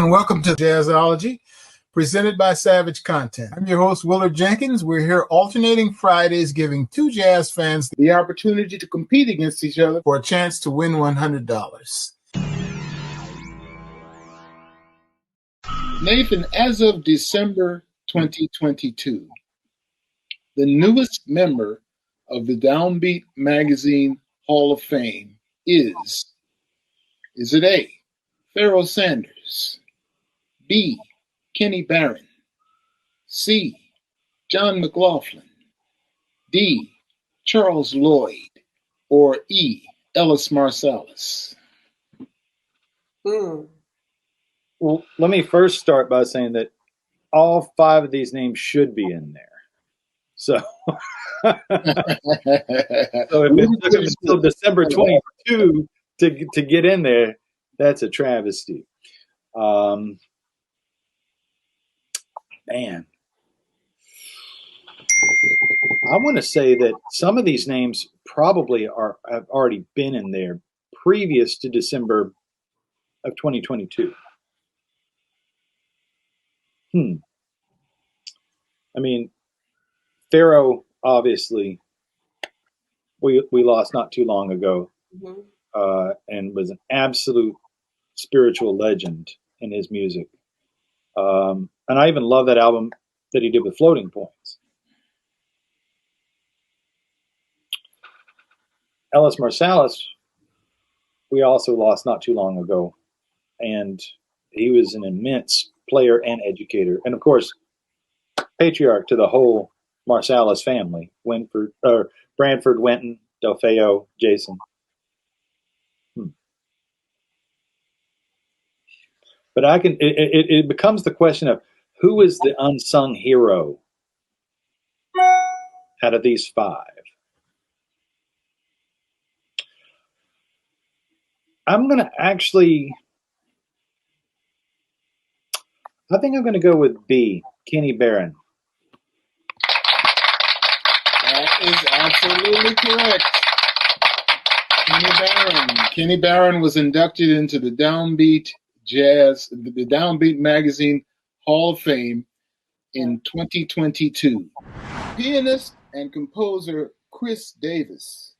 and welcome to Jazzology, presented by Savage Content. I'm your host, Willard Jenkins. We're here alternating Fridays, giving two jazz fans the opportunity to compete against each other for a chance to win $100. Nathan, as of December 2022, the newest member of the DownBeat Magazine Hall of Fame is it A, Pharoah Sanders, B, Kenny Barron, C, John McLaughlin, D, Charles Lloyd, or E, Ellis Marsalis? Well, let me first start by saying that all five of these names should be in there. So, so if it took them until December 22 to get in there, that's a travesty. Man, I want to say that some of these names probably have already been in there previous to December of 2022. I mean, Pharoah, obviously, we lost not too long ago, and was an absolute spiritual legend in his music. And I even love that album that he did with Floating Points. Ellis Marsalis, we also lost not too long ago, and he was an immense player and educator, and of course, patriarch to the whole Marsalis family: Branford, Winton, Delfeo, Jason. But it becomes the question of who is the unsung hero out of these five. I'm going to I think I'm going to go with B, Kenny Barron. That is absolutely correct. Kenny Barron was inducted into the DownBeat Magazine Hall of Fame in 2022. Pianist and composer Chris Davis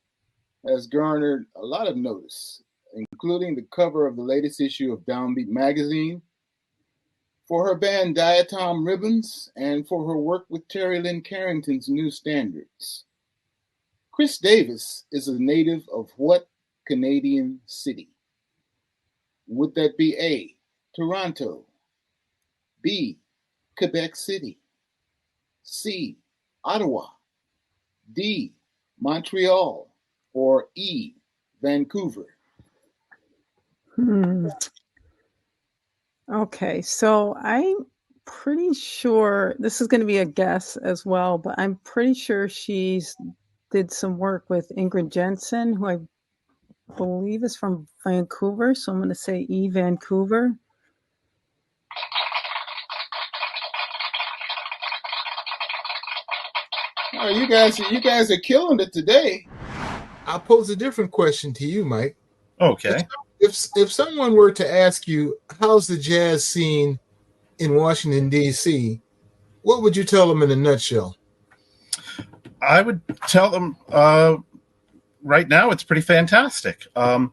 has garnered a lot of notice, including the cover of the latest issue of DownBeat Magazine, for her band Diatom Ribbons, and for her work with Terry Lynn Carrington's New Standards. Chris Davis is a native of what Canadian city? Would that be A, Toronto, B, Quebec City, C, Ottawa, D, Montreal, or E, Vancouver? Okay, so I'm pretty sure this is going to be a guess as well, but I'm pretty sure she's did some work with Ingrid Jensen, who I believe is from Vancouver. So I'm going to say E, Vancouver. Oh, you guys are killing it today. I'll pose a different question to you, Mike. Okay. If someone were to ask you, how's the jazz scene in Washington, D.C., what would you tell them in a nutshell? I would tell them right now it's pretty fantastic. I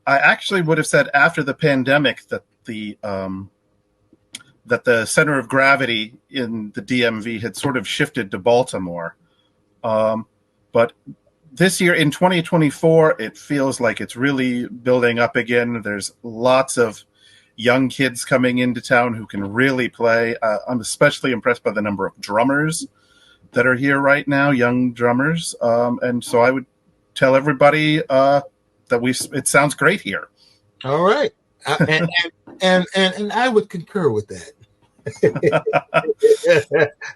actually would have said after the pandemic that the center of gravity in the DMV had sort of shifted to Baltimore. But this year in 2024, it feels like it's really building up again. There's lots of young kids coming into town who can really play. I'm especially impressed by the number of drummers that are here right now, young drummers. And so I would tell everybody that it sounds great here. All right. And I would concur with that.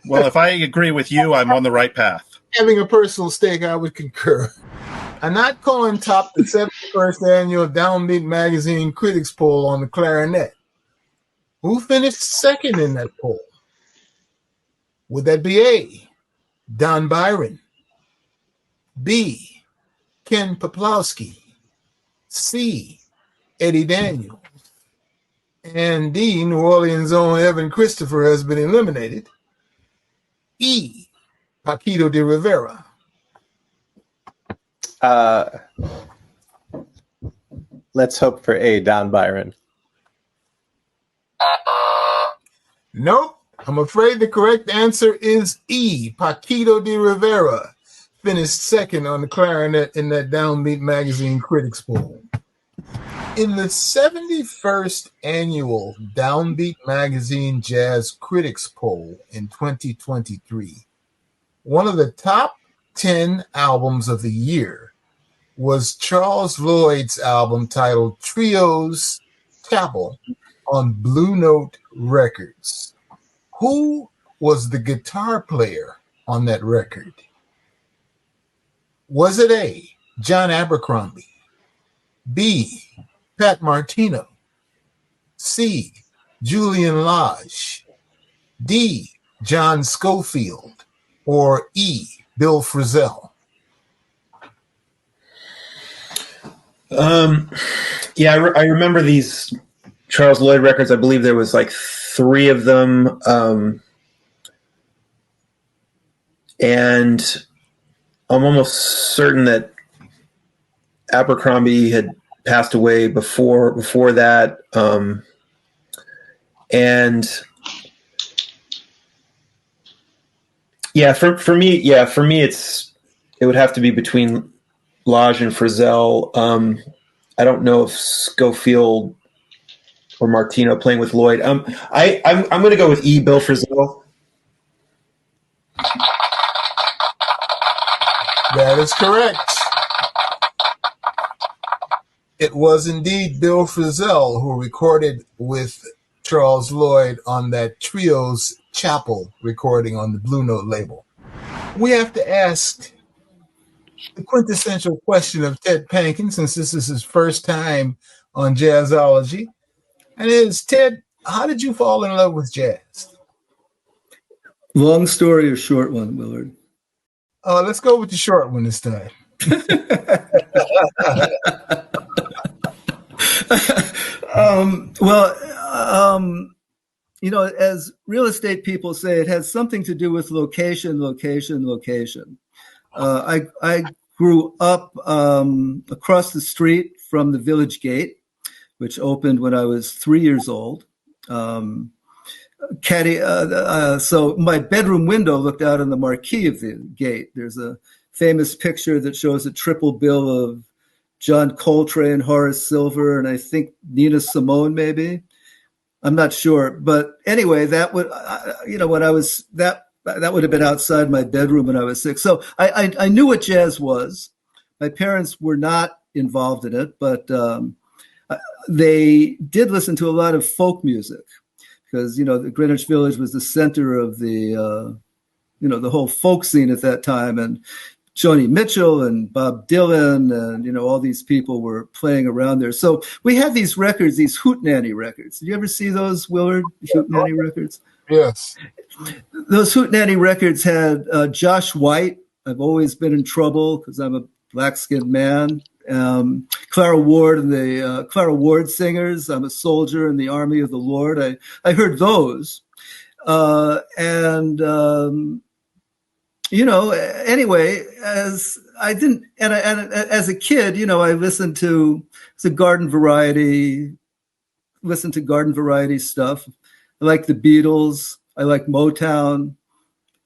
Well, if I agree with you, I'm on the right path. Having a personal stake, I would concur. Anat Cohen topped the 71st annual DownBeat Magazine Critics Poll on the clarinet. Who finished second in that poll? Would that be A, Don Byron, B, Ken Poplawski, C, Eddie Daniels, And D, New Orleans' own Evan Christopher has been eliminated. E, Paquito de Rivera. Let's hope for A, Don Byron. Nope. I'm afraid the correct answer is E, Paquito de Rivera. Finished second on the clarinet in that DownBeat magazine critics poll. In the 71st annual DownBeat magazine jazz critics poll in 2023, one of the top 10 albums of the year was Charles Lloyd's album titled Trio's Chapel on Blue Note Records. Who was the guitar player on that record? Was it A, John Abercrombie, B, Pat Martino, C, Julian Lage, D, John Schofield, or E, Bill Frisell? Yeah, I remember these Charles Lloyd records. I believe there was like 3 of them. And I'm almost certain that Abercrombie had passed away before that. And yeah, for me, it would have to be between Lage and Frisell. I don't know if Schofield or Martino playing with Lloyd. I'm going to go with E, Bill Frisell. That is correct. It was indeed Bill Frisell who recorded with Charles Lloyd on that Trio's Chapel recording on the Blue Note label. We have to ask the quintessential question of Ted Pankin, since this is his first time on Jazzology. And it is, Ted, how did you fall in love with jazz? Long story or short one, Willard? Let's go with the short one this time. As real estate people say, it has something to do with location. I grew up across the street from the Village Gate, which opened when I was 3 years old. So my bedroom window looked out on the marquee of the gate. There's a famous picture that shows a triple bill of John Coltrane, Horace Silver, and I think Nina Simone, maybe. I'm not sure, but anyway, that would, when I was that would have been outside my bedroom when I was 6. So I knew what jazz was. My parents were not involved in it, but they did listen to a lot of folk music because, the Greenwich Village was the center of the, the whole folk scene at that time. And Joni Mitchell and Bob Dylan and, all these people were playing around there. So we had these records, these hootenanny records. Did you ever see those, Willard, hootenanny records? Yes. Those hootenanny records had Josh White. I've always been in trouble because I'm a black-skinned man. Clara Ward and the Clara Ward Singers. I'm a soldier in the Army of the Lord. I heard those. Anyway, as a kid, I listened to garden variety stuff. I like the Beatles. I like Motown.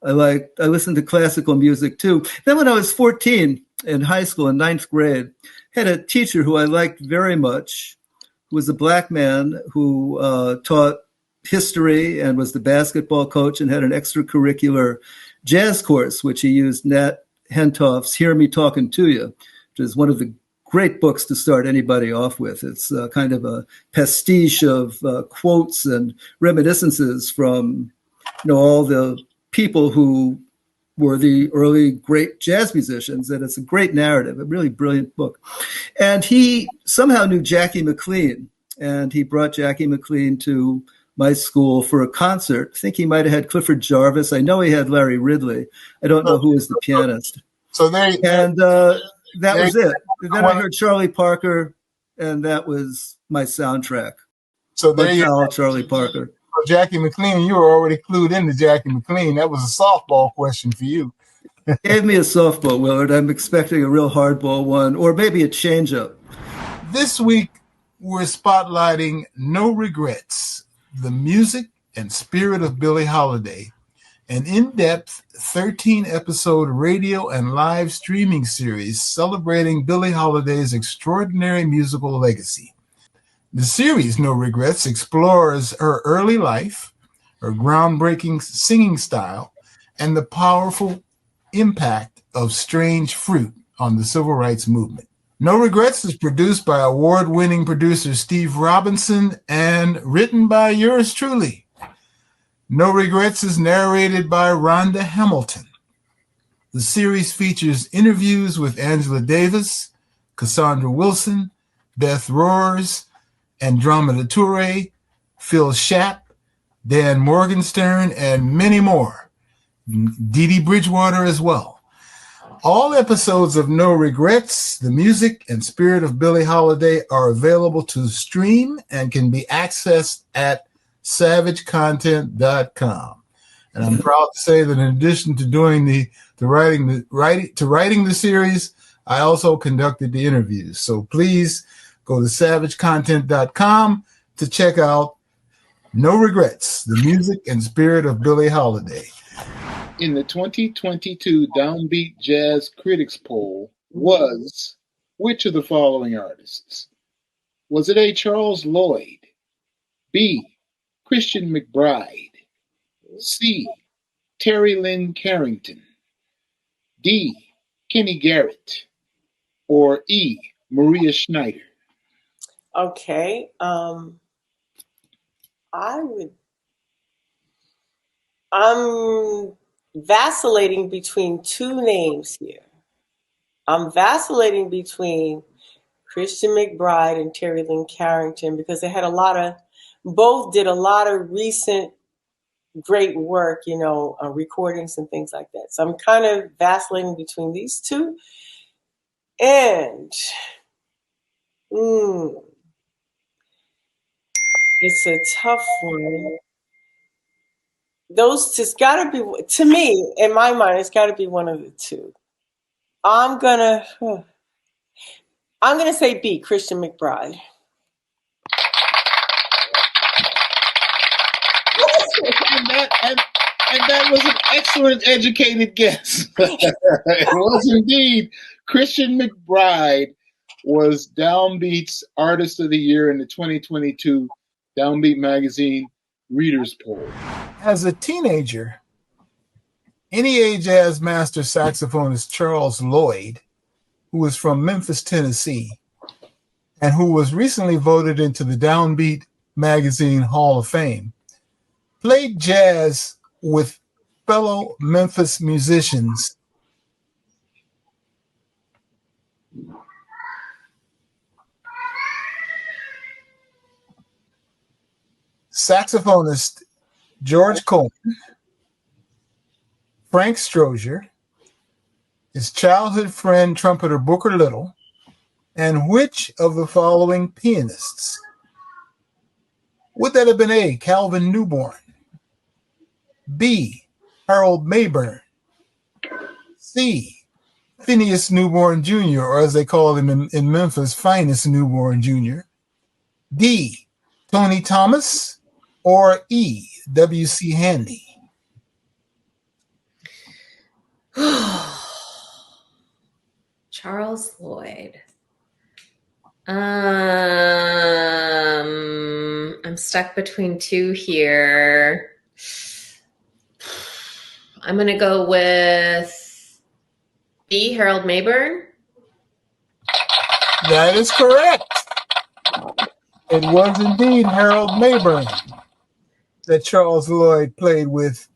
I listened to classical music too. Then when I was 14 in high school in 9th grade, had a teacher who I liked very much, who was a black man who taught history and was the basketball coach and had an extracurricular jazz course, which he used Nat Hentoff's Hear Me Talking to You, which is one of the great books to start anybody off with. It's kind of a pastiche of quotes and reminiscences from, all the people who were the early great jazz musicians. And it's a great narrative, a really brilliant book. And he somehow knew Jackie McLean, and he brought Jackie McLean to my school for a concert. I think he might have had Clifford Jarvis. I know he had Larry Ridley. I don't know who was the pianist. So that was it. And then I heard Charlie Parker, and that was my soundtrack. So there Bud you Powell, go. Charlie Parker. Jackie McLean, you were already clued into Jackie McLean. That was a softball question for you. Gave me a softball, Willard. I'm expecting a real hardball one, or maybe a changeup. This week, we're spotlighting No Regrets, the music and spirit of Billie Holiday, an in-depth 13-episode radio and live streaming series celebrating Billie Holiday's extraordinary musical legacy. The series, No Regrets, explores her early life, her groundbreaking singing style, and the powerful impact of Strange Fruit on the civil rights movement. No Regrets is produced by award-winning producer Steve Robinson and written by yours truly. No Regrets is narrated by Rhonda Hamilton. The series features interviews with Angela Davis, Cassandra Wilson, Beth Roars, Andromeda Toure, Phil Schaap, Dan Morgenstern, and many more. Dee Dee Bridgewater as well. All episodes of No Regrets, the music and spirit of Billie Holiday are available to stream and can be accessed at savagecontent.com. And I'm proud to say that in addition to doing writing the series, I also conducted the interviews. So please go to savagecontent.com to check out No Regrets, the music and spirit of Billie Holiday. In the 2022 DownBeat Jazz Critics Poll was which of the following artists? Was it A. Charles Lloyd, B. Christian McBride, C. Terry Lynn Carrington, D. Kenny Garrett, or E. Maria Schneider? Okay. I'm vacillating between two names here. I'm vacillating between Christian McBride and Terry Lynn Carrington because they had both did a lot of recent great work, recordings and things like that. So I'm kind of vacillating between these two. And it's a tough one. Those just gotta be, to me, in my mind, it's gotta be one of the two. I'm gonna say B, Christian McBride. And that was an excellent educated guess. It was indeed. Christian McBride was DownBeat's Artist of the Year in the 2022 DownBeat Magazine Readers Poll. As a teenager, NEA Jazz Master saxophonist Charles Lloyd, who was from Memphis, Tennessee, and who was recently voted into the DownBeat Magazine Hall of Fame, played jazz with fellow Memphis musicians saxophonist George Coleman, Frank Strozier, his childhood friend trumpeter Booker Little, and which of the following pianists? Would that have been A, Calvin Newborn, B, Harold Mayburn, C, Phineas Newborn Jr., or as they call him in Memphis, Finest Newborn Jr., D, Tony Thomas, or E, W.C. Handy? Charles Lloyd. I'm stuck between two here. I'm going to go with B, Harold Mayburn. That is correct. It was indeed Harold Mayburn that Charles Lloyd played with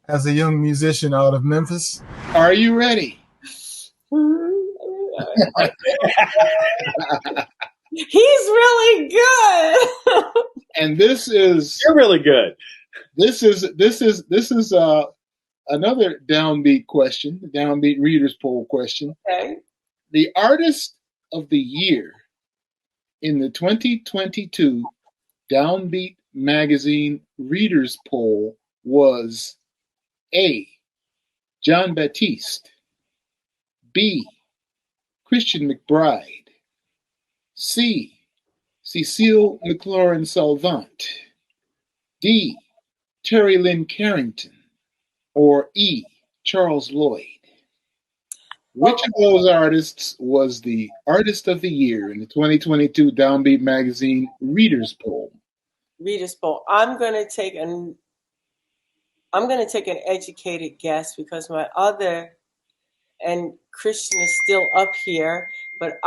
as a young musician out of Memphis. Are you ready? He's really good. And this is You're really good. This is another DownBeat question, the DownBeat Readers Poll question. Okay. The Artist of the Year in the 2022 Downbeat magazine readers poll was A. John Baptiste, B. Christian McBride, C. Cecile McLaurin Salvant, D. Terry Lynn Carrington, or E. Charles Lloyd? Which of those artists was the Artist of the Year in the 2022 Downbeat Magazine Readers Poll? Readers poll. I'm gonna take an educated guess because my other and Christian is still up here, but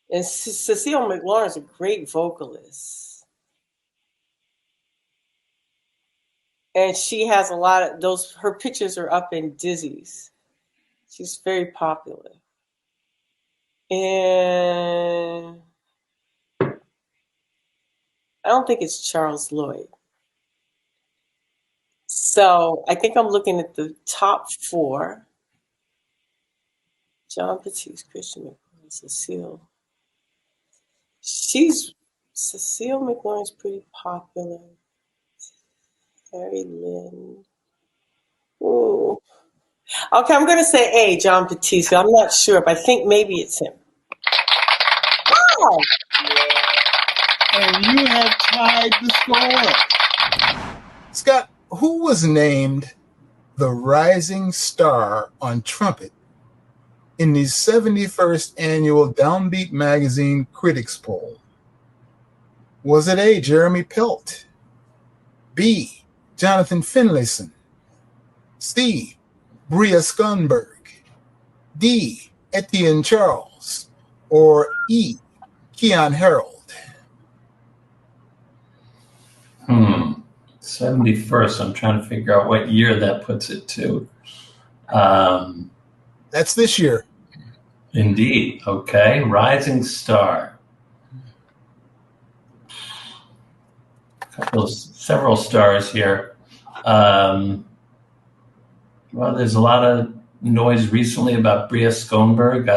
and Cecile McLaurin is a great vocalist. And she has a lot of those, her pictures are up in Dizzy's. She's very popular. And I don't think it's Charles Lloyd. So I think I'm looking at the top four. John Baptiste, Christian McLaurin, Cecile. Cecile McLaurin's pretty popular. Harry Lynn. Ooh. Okay, I'm going to say A, John Baptiste. I'm not sure, but I think maybe it's him. Wow! And you have tied the score. Scott, who was named the rising star on trumpet in the 71st annual Downbeat Magazine Critics Poll? Was it A, Jeremy Pelt, B, Jonathan Finlayson, C, Bria Skunberg, D, Etienne Charles, or E, Keon Harold? 71st. I'm trying to figure out what year that puts it to. That's this year. Indeed. Okay. Rising star. Several stars here. Well, there's a lot of noise recently about Bria Skunberg.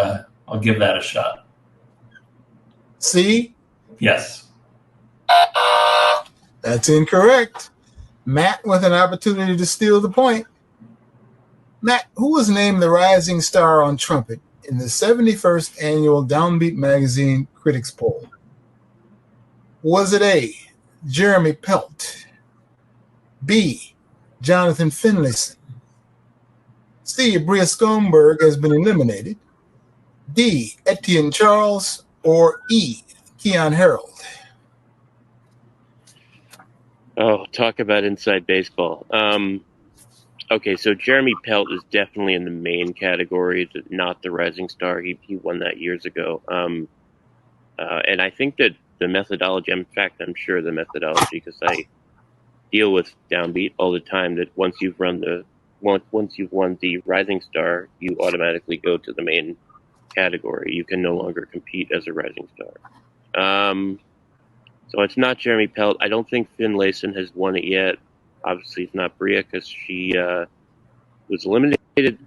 I'll give that a shot. C? Yes. That's incorrect. Matt with an opportunity to steal the point. Matt, who was named the rising star on trumpet in the 71st annual Downbeat Magazine Critics Poll? Was it A, Jeremy Pelt, B, Jonathan Finlayson, C, Bria Skunberg has been eliminated, D, Etienne Charles, or E, Keon Harold? Oh, talk about inside baseball. Okay, so Jeremy Pelt is definitely in the main category, not the rising star. He won that years ago. And I think that the methodology, in fact, I'm sure the methodology, because I deal with Downbeat all the time, that once you've won the rising star, you automatically go to the main category. You can no longer compete as a rising star. So it's not Jeremy Pelt. I don't think Finlayson has won it yet. Obviously, it's not Bria because she was eliminated.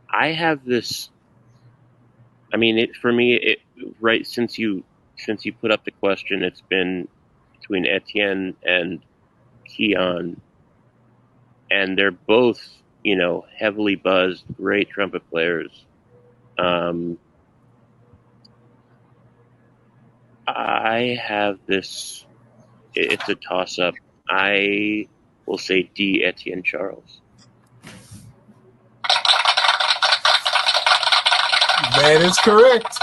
I have this. I mean, for me, right since you put up the question, it's been between Etienne and Keon, and they're both, heavily buzzed, great trumpet players. I have this. It's a toss-up. I will say D, Etienne Charles. That is correct.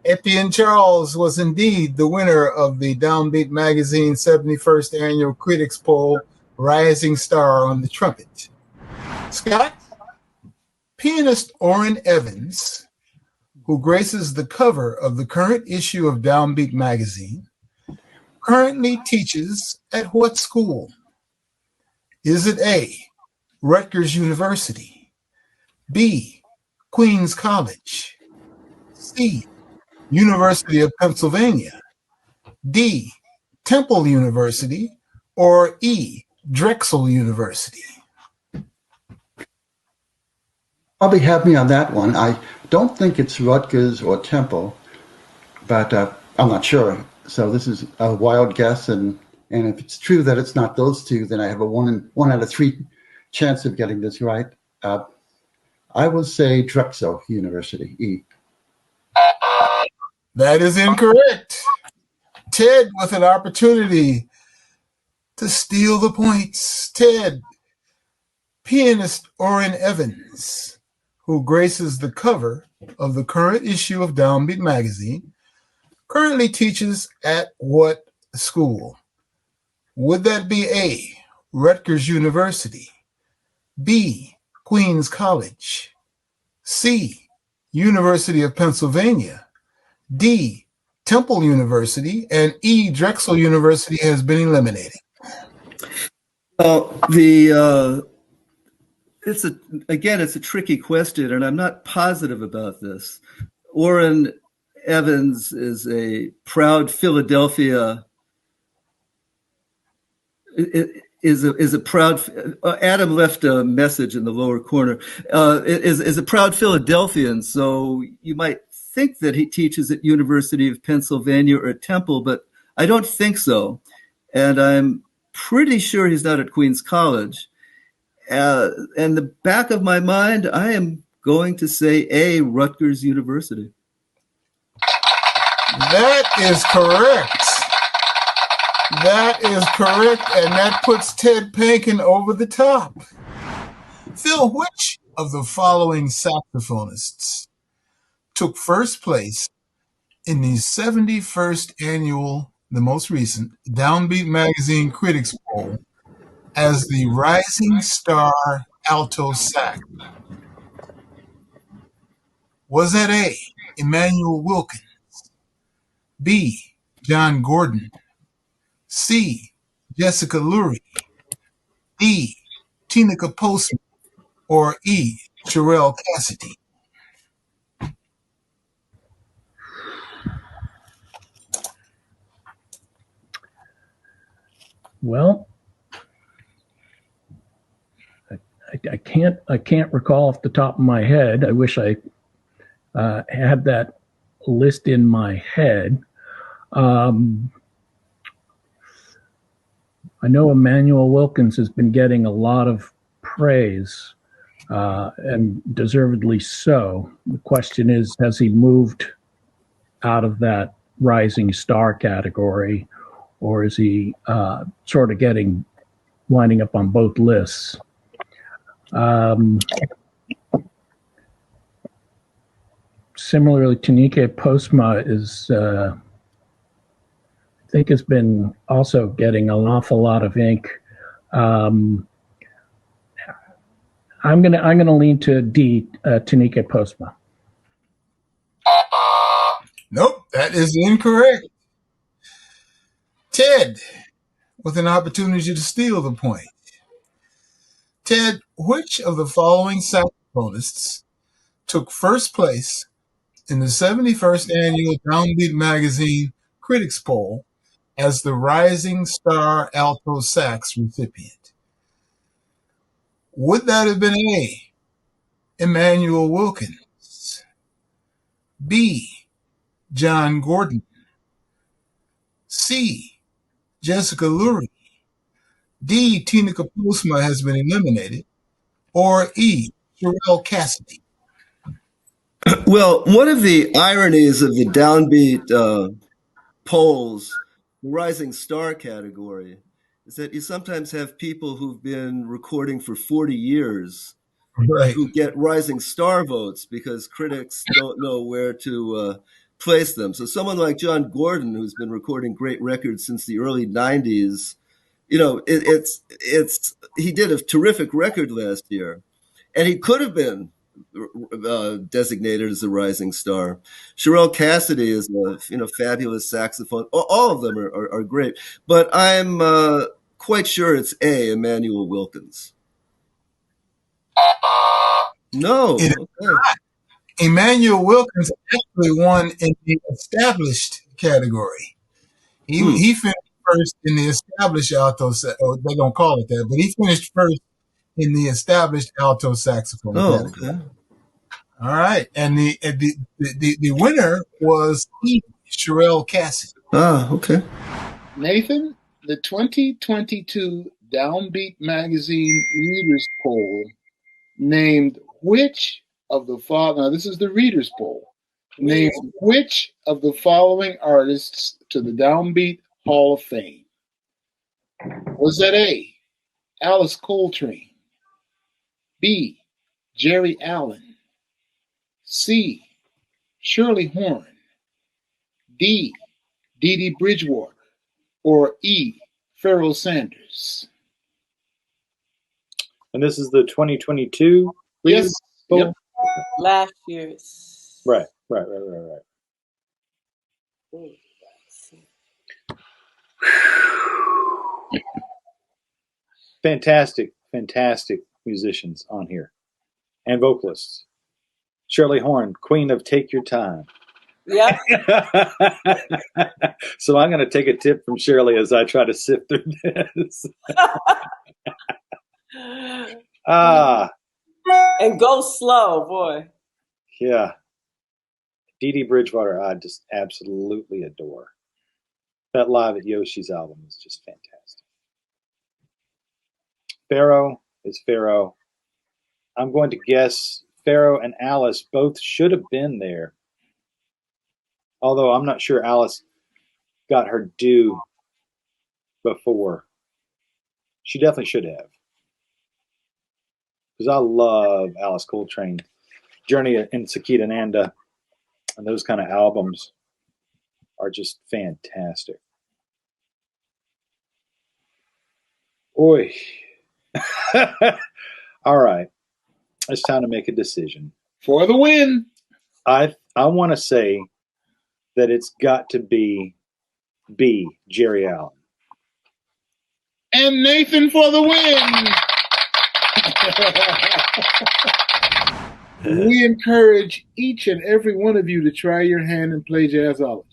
Etienne Charles was indeed the winner of the Downbeat Magazine 71st Annual Critics Poll Rising Star on the trumpet. Scott, pianist Orrin Evans, who graces the cover of the current issue of Downbeat Magazine, currently teaches at what school? Is it A, Rutgers University, B, Queens College, C, University of Pennsylvania, D, Temple University, or E, Drexel University? probably have me on that one. I don't think it's Rutgers or Temple, but I'm not sure. So this is a wild guess, and if it's true that it's not those two, then I have a 1 out of 3 chance of getting this right. I will say Drexel University, E. That is incorrect. Ted with an opportunity to steal the points. Ted, pianist Orrin Evans, who graces the cover of the current issue of DownBeat magazine, currently teaches at what school? Would that be A, Rutgers University, B, Queens College, C, University of Pennsylvania, D, Temple University, and E, Drexel University has been eliminated? It's a tricky question, and I'm not positive about this. Orrin Evans is a proud Philadelphia. Is a proud. Adam left a message in the lower corner. Is a proud Philadelphian, so you might think that he teaches at University of Pennsylvania or at Temple, but I don't think so, and I'm pretty sure he's not at Queens College. And the back of my mind, I am going to say A, Rutgers University. That is correct. That is correct, and that puts Ted Pankin over the top. Phil, which of the following saxophonists took first place in the 71st annual, the most recent, DownBeat Magazine Critics Poll as the Rising Star Alto Sax? Was that A, Emmanuel Wilkins, B, John Gordon, C, Jessica Lurie, D, Tina Postman, or E, Sherelle Cassidy? Well, I can't recall off the top of my head. I wish I had that list in my head. I know Emmanuel Wilkins has been getting a lot of praise, and deservedly so. The question is, has he moved out of that rising star category, or is he sort of winding up on both lists? Similarly, Tina Postma is, I think, has been also getting an awful lot of ink. I'm gonna lean to D, Tina Postma. Nope, that is incorrect. Ted, with an opportunity to steal the point. Ted, which of the following saxophonists took first place in the 71st annual DownBeat Magazine Critics Poll as the Rising Star Alto Sax recipient? Would that have been A, Emmanuel Wilkins, B, John Gordon, C, Jessica Lurie, D, Tina Postma has been eliminated, or E, Sherelle Cassidy? Well, one of the ironies of the DownBeat polls, the Rising Star category, is that you sometimes have people who've been recording for 40 years who get Rising Star votes because critics don't know where to place them. So someone like John Gordon, who's been recording great records since the early 90s, you know, he did a terrific record last year, and he could have been designated as a rising star. Sherelle Cassidy is a fabulous saxophone. All of them are great, but I'm quite sure it's A, Emmanuel Wilkins. No. Okay. Emmanuel Wilkins actually won in the established category. He finished first in the established alto, or they don't call it that, but he finished first in the established alto saxophone category. Okay. All right, and the winner was Sherelle Cassie. Ah, okay. Nathan, the 2022 DownBeat magazine readers poll named which of the following, now this is the readers poll, named which of the following artists to the DownBeat Hall of Fame? Was that A, Alice Coltrane, B, Jerry Allen, C, Shirley Horn, D, Dee Dee Bridgewater, or E, Pharoah Sanders? And this is the 2022 Yes. poll? Yep. Last year's. Right. Fantastic musicians on here. And vocalists. Shirley Horn, Queen of Take Your Time. Yep. So I'm going to take a tip from Shirley as I try to sift through this. And go slow, boy. Yeah. Dee Dee Bridgewater, I just absolutely adore. That live at Yoshi's album is just fantastic. Pharoah is Pharoah. I'm going to guess Pharoah and Alice both should have been there. Although I'm not sure Alice got her due before. She definitely should have. Because I love Alice Coltrane. Journey in Sakita Nanda and those kind of albums are just fantastic. Oi. All right. It's time to make a decision. For the win. I want to say that it's got to be B, Jerry Allen. And Nathan for the win. We encourage each and every one of you to try your hand and play Jazzology.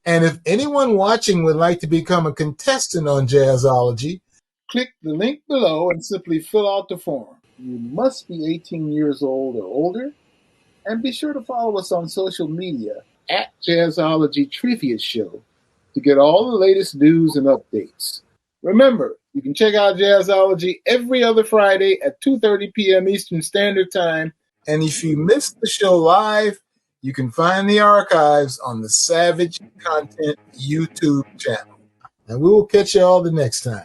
And if anyone watching would like to become a contestant on Jazzology, click the link below and simply fill out the form. You must be 18 years old or older, and be sure to follow us on social media at Jazzology Trivia Show to get all the latest news and updates. Remember, you can check out Jazzology every other Friday at 2:30 p.m. Eastern Standard Time. And if you missed the show live, you can find the archives on the Savage Content YouTube channel. And we will catch you all the next time.